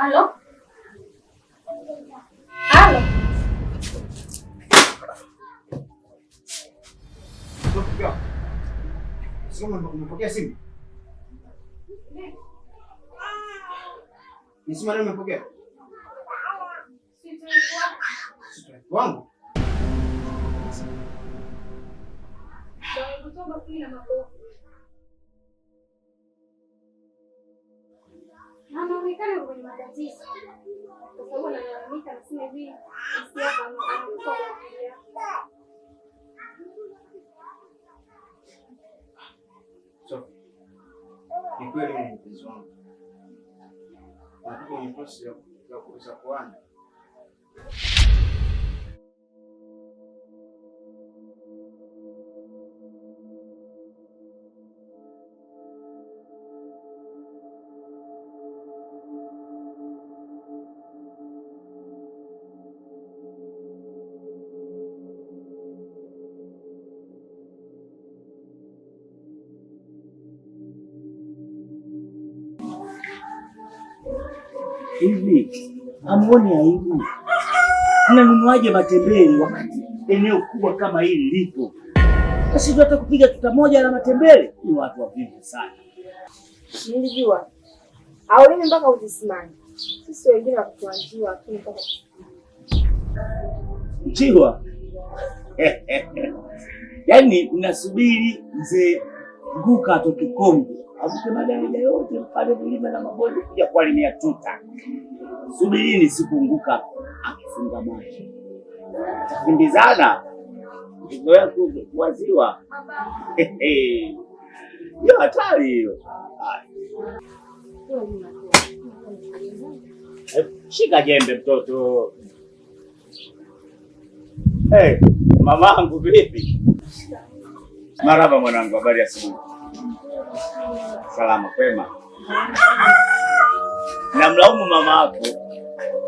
Halo? Halo? Umepokea simu? Ni simu nani umepokea? Wangu? Anaonekana kwenye matatizo. Kwa sababu analalamika na sema hivi, hapa anakufa. So, ni kweli ni mpenzi wangu. Nataka nipose ya kuweza kuana. Hivi hamuoni aibu? Mnanunuaje matembele wakati eneo kubwa kama hili lipo? Basi hata kupiga tuta moja la matembele ni watu wavivu sana. Nilijua. Au lini mpaka ujisimame. Sisi wengine wakutuanjia lakini mpaka Njiwa. Yaani mnasubiri mzee Nguka atoke Kongo avuke madaraja yote mpaka milima na mabonde kuja kualimia tuta. Subirini siku Nguka akifunga macho. Kimbizana. Ndio kuwaziwa. Hiyo hatari hiyo. Shika jembe mtoto. Hey, mamangu vipi? Marhaba mwanangu, habari ya asubuhi. Salama kwema. Namlaumu mama yako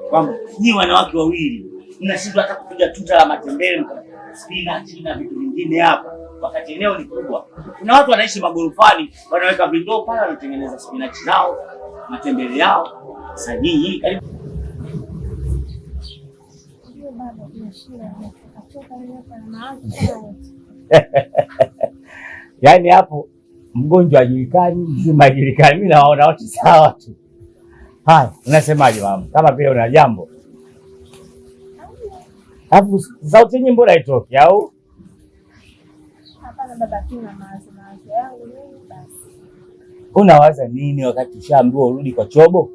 kwamba nyinyi wanawake wawili mnashindwa hata kupiga tuta la matembele, spinach na vitu vingine hapa, wakati eneo ni kubwa. Kuna watu wanaishi magorofani, wanaweka vindoo pale, wanatengeneza spinach nao, matembele yao. Sasa nyinyi karibu yaani hapo mgonjwa hajulikani, mzima hajulikani. Mimi naona wote sawa tu. Haya, unasemaje mama? Kama vile una jambo. Alafu sauti yenyewe mbona haitoki au? hapana baba, tuna mawazo yangu mimi basi. Unawaza nini wakati ushaambiwa urudi kwa chobo?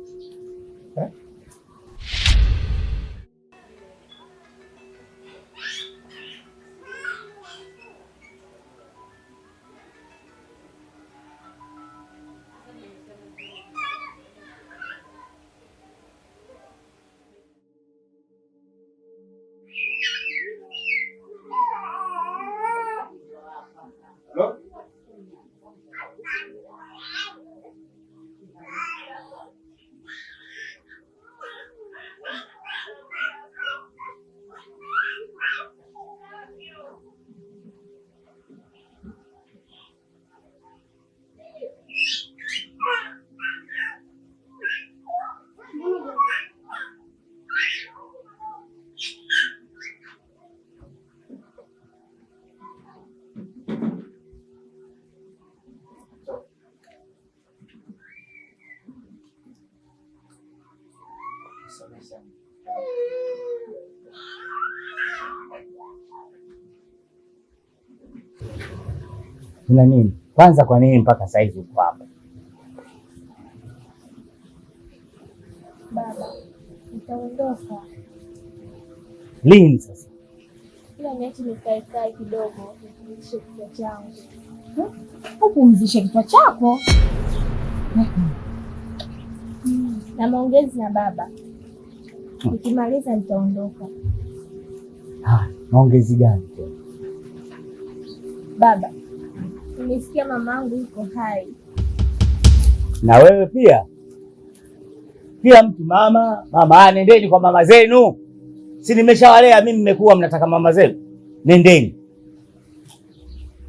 Una nini? Kwanza kwa nini mpaka saizi uko hapa? Baba, nitaondoka. Lini sasa? Ila niache nikae kidogo, nipumzishe kichwa changu. Upumzishe kichwa chako? Na maongezi na baba. Nikimaliza nitaondoka. Maongezi gani? Baba, nimesikia mamangu yuko hai. Na wewe pia? Kila mtu mama, nendeni kwa mama zenu. Si nimeshawalea mimi, mmekuwa mnataka mama zenu. Nendeni.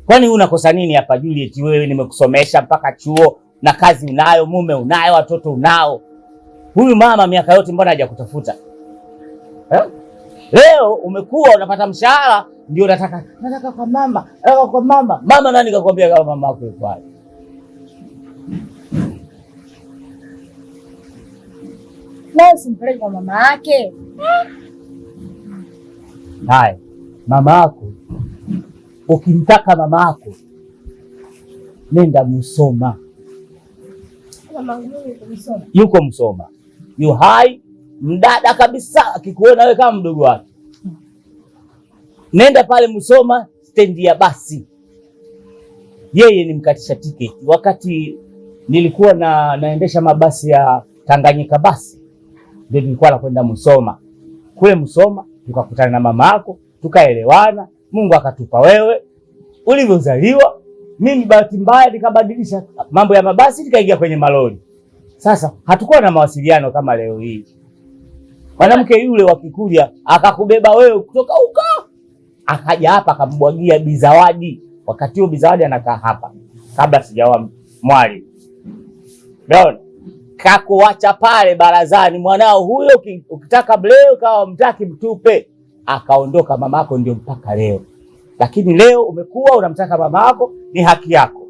Kwani unakosa nini hapa Juliet? Wewe nimekusomesha mpaka chuo na kazi unayo, mume unayo, watoto unao. Huyu mama miaka yote mbona hajakutafuta? Leo umekuwa unapata mshahara ndio nataka kwa mama, kwa mama. Mama nani kakwambia kama mama yako yuko wapi? Leo simpeleke kwa mama yake. Haya, mama yako ukimtaka mama yako nenda Musoma. Yuko Musoma, yu hai, mdada kabisa, akikuona wewe kama mdogo wake. Nenda pale Musoma stendi ya basi, yeye ni mkatisha tiketi. Wakati nilikuwa naendesha mabasi ya Tanganyika basi, ndio nilikuwa nakwenda Musoma. Kule Musoma tukakutana na mama yako, tukaelewana, Mungu akatupa wewe. Ulivyozaliwa mimi bahati mbaya nikabadilisha mambo ya mabasi nikaingia kwenye malori. Sasa hatukuwa na mawasiliano kama leo hii. Mwanamke yule wa Kikurya akakubeba wewe kutoka huko, akaja hapa akambwagia Bizawadi. Wakati huo Bizawadi anakaa hapa kabla sijawa mwali. Ndio kakuacha pale barazani, mwanao huyo ukitaka leo kawa mtaki mtupe. Akaondoka mamako ndio mpaka leo. Lakini leo umekuwa unamtaka mama yako, ni haki yako.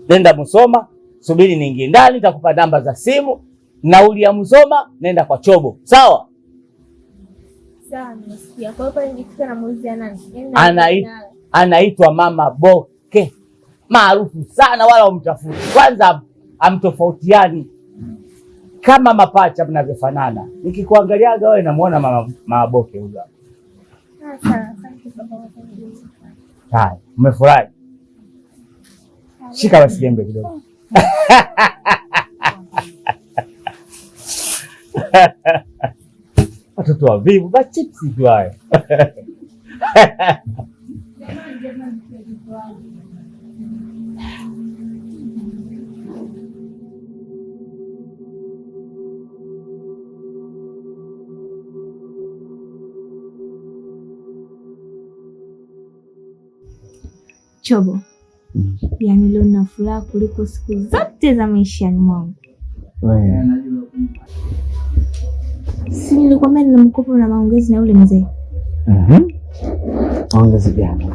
Nenda Musoma, subiri niingie ndani, nitakupa namba za simu, nauli ya Musoma, nenda kwa Chobo. Sawa? Sawa, nasikia. Kwa hiyo pale nikifika na muulizi nani? Anaitwa Mama Boke. Maarufu sana, wala umtafuti. Kwanza amtofautiani kama mapacha mnavyofanana. Nikikuangaliaga wewe namuona Mama Boke huyo. Sawa. Haya, umefurahi? Shika basi jembe kidogo. Watoto wavivu, bachipsi tu haya. Chobo, yaani leo nina furaha kuliko siku zote za maishani mwangu. Si nilikwambia nina mkopo na maongezi na yule mzee? Maongezi gani?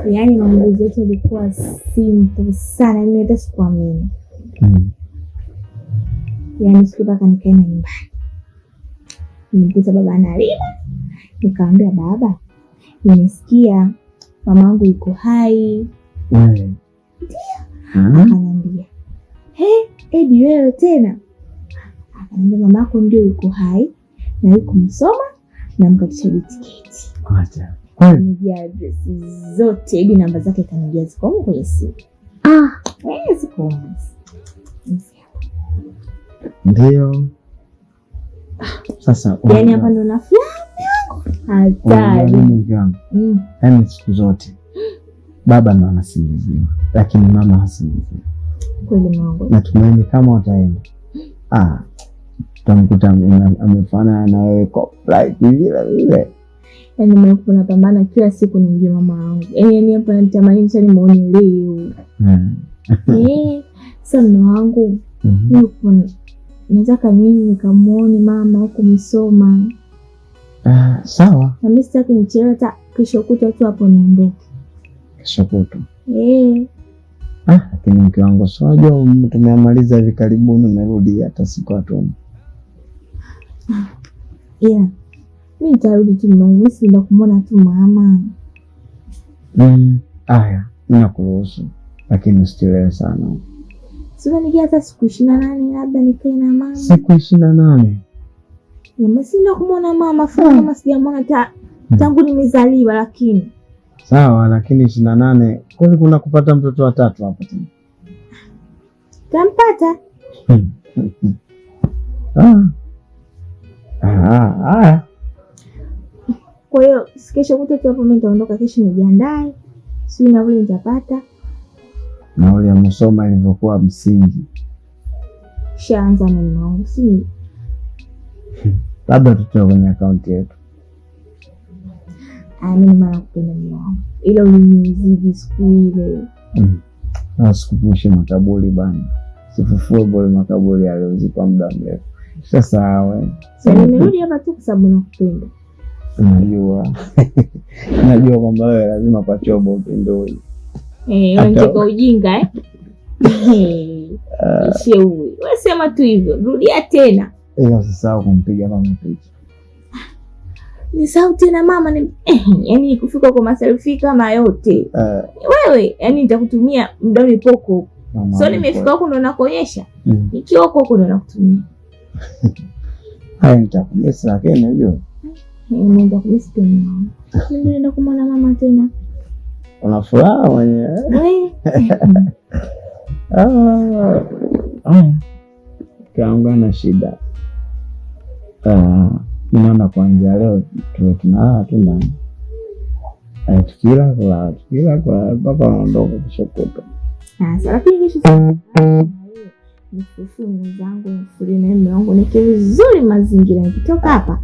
Yaani maongezi yetu yalikuwa simple sana, yaani hata sikuamini. Yaani sikutaka nikae na nyumbani. Nilipita baba analima, nikamwambia baba, nimesikia mamangu yuko hai. Ndio. Akaniambia, Edi wewe tena? Akaniambia mamako ndio yuko hai na yuko Musoma na mkatisha tiketi. Acha. Kaniambia address zote, Edi namba zake kaniambia ziko kwenye simu. Ziko. Ndio. Sasa yaani hapa ndo nafia hatari. Yaani siku zote baba ndo anasingiziwa, lakini mama hasingiziwi. Kweli Mungu. Natumaini kama wataenda tutamkuta amefanana na wewe complete vile. Yaani mimi napambana kila siku nimjue mama wangu. Yaani hapa natamani sana nimuone leo. Sasa mama wangu yuko, nataka mimi nikamuone mama huko Musoma. Sawa. Na mimi sitaki nichelewe, hata kesho kutwa tu hapo niondoke. Kesho kutwa? Lakini mke wangu sio, unajua tumemaliza hivi karibuni, umerudi hata siku atoni. Mimi nitarudi tu mama, mimi sienda kumuona tu mama. Aya, mimi nakuruhusu, lakini usichelewe sana. Sio nikia hata siku 28 labda nikae na mama. Siku 28? Mimi sienda kumuona mama, kama sijamuona tangu nimezaliwa. Lakini sawa, lakini 28 kwani kuna kupata mtoto wa 3 hapo tena? Tampata. Kwa hiyo kesho kutwa tu hapo mimi nitaondoka, kesho nijiandae. Sio na vile nitapata. Nauli ya Musoma ilivyokuwa msingi. Shaanza na wangu si. Labda tutoe kwenye akaunti yetu. Mimi mara kupenda wangu. Ile ulinizidi siku ile. Sikupushe makaburi bana. Sifufue bole makaburi yaliyozipa muda mrefu. Sasa wewe. Nimerudi hapa tu kwa sababu nakupenda. Najua kwamba wewe lazima pachobo upendoi. Unataka ujinga Sio wewe. Wewe sema tu hivyo. Rudia tena. Usisahau kumpiga mama picha. Nisahau tena mama yaani kufika kwa maselfie kama yote. Wewe yaani nitakutumia muda ulipoko. So nimefika huko ndo nakuonyesha. Nikiwa huko ndo nakutumia. Haya nitakumisi lakini unajua. Nenda kumisi tena. Nenda kumwona mama tena. Una furaha mwenyewe. Kaanga na shida. Naona kuanzia leo tuwe tunalala tu ndani. Tukila kwa mpaka unaondoka kesho kutwa. Sasa lakini kesho nifufu mwenzangu mfuri na mume wangu nike vizuri mazingira nikitoka hapa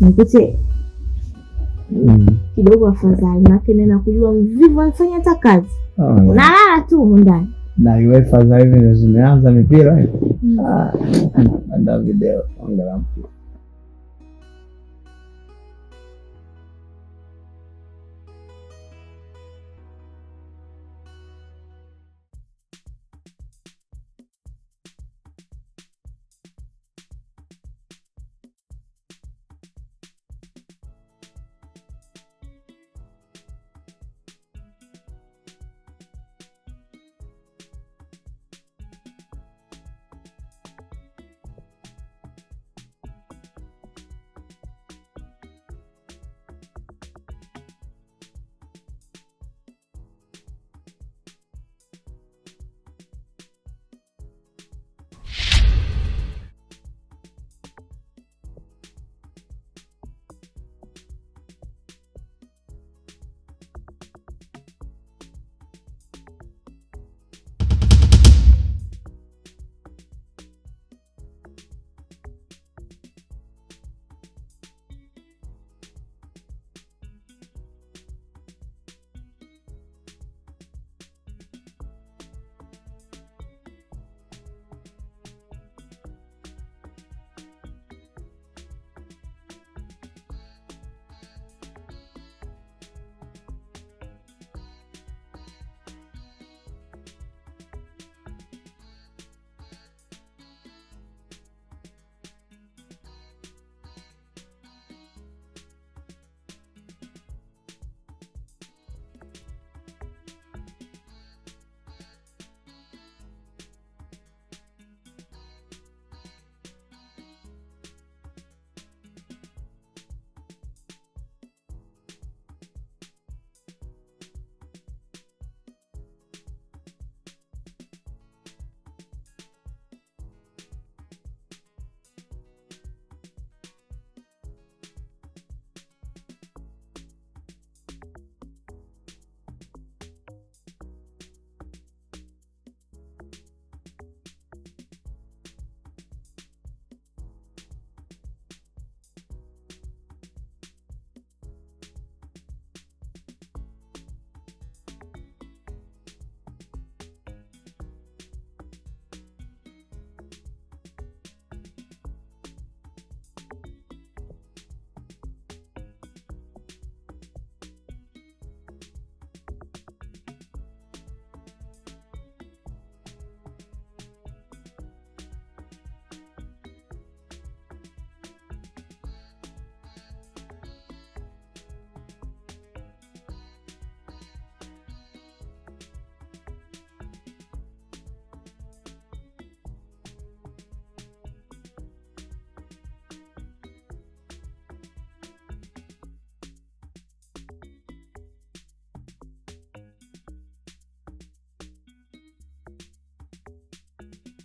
nikute kidogo afadhali makene na kujua mvivu anafanya hata kazi. Unalala tu ndani. Na UEFA za hivi zimeanza mipira. Anda video angalau mpira.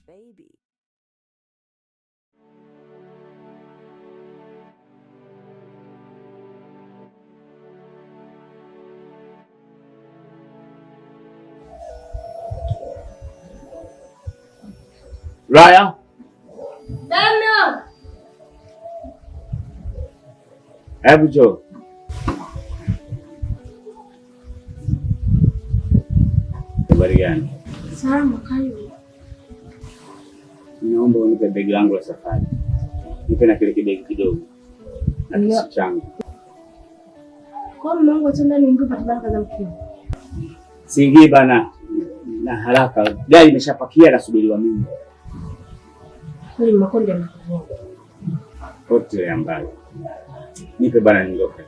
Baby. Raya. Dano. Hebu njoo. Habari gani? Salama, karibu. Naomba unipe begi langu la safari. nipe na kile kibegi kidogo na kisu changu. Kwa mume wangu tu ndani mtu patabaka za mkio. Siingii bana na haraka. Gari imeshapakia nasubiriwa mimi. Kwani makonde yanakuwa. Pote ambayo. Nipe bana niondoke.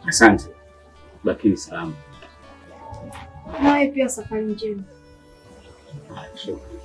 Asante. Bakini salama. Nawe pia safari njema. Shukrani.